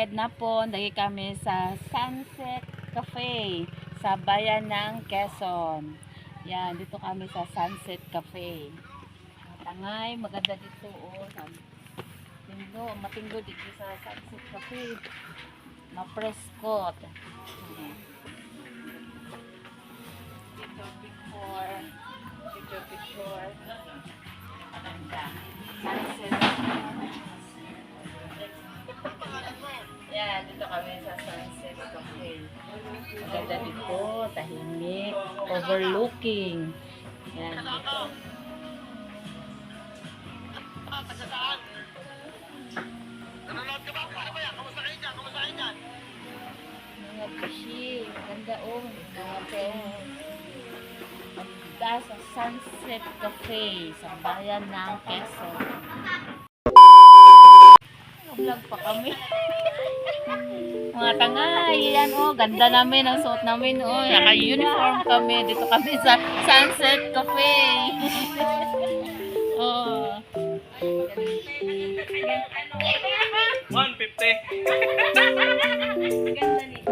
Good na po, lagi kami sa Sunset Cafe sa bayan ng Quezon. Yan, dito kami sa Sunset Cafe. Tangay, maganda dito oh. Matinggo dito sa Sunset Cafe. Ma-preskot. Picture. Maganda. Sunset. Yan, dito kami sa Sunset Cafe. Maganda dito, tahimik, overlooking. Yan, dito. Mga pishi, maganda oh. Mga maganda sa Sunset Cafe sa bayan ng Quezon. Vlog pa kami. Mga tangay, yan oh, ganda namin ang suot namin oh. Naka-uniform kami. Dito kami sa Sunset Cafe. Oh. 150. Ganda ni.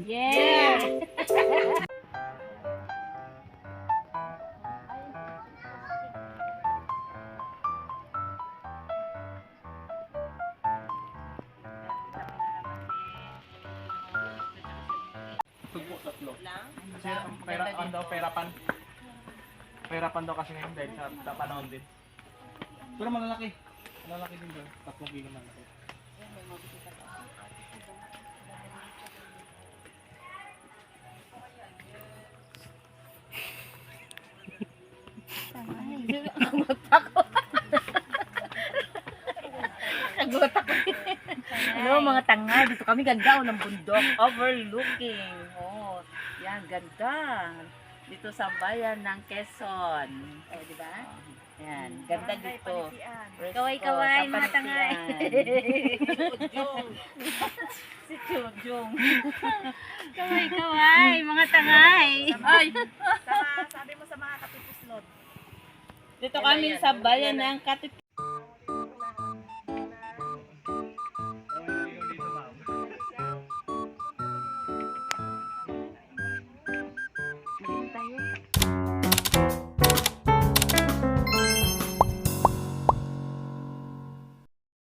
Yeah. Tugpo, tatlo. Kasi ang perapan daw kasi ngayon dahil sa panahon din. Pero malalaki. Malalaki din doon. 3 kilo malaki. Nagot ako. Hello mga tanga, dito kami ganda ng bundok, overlooking. Oh, yan ganda. Dito sa bayan ng Quezon. Oh, di ba? Yan, ganda dito. Kaway-kaway mga tangay. Si Chujong. Kaway-kaway mga tangay. Ay, Sabi mo sa mga katipuslot. dito kami sa bayan ng Katipuslo.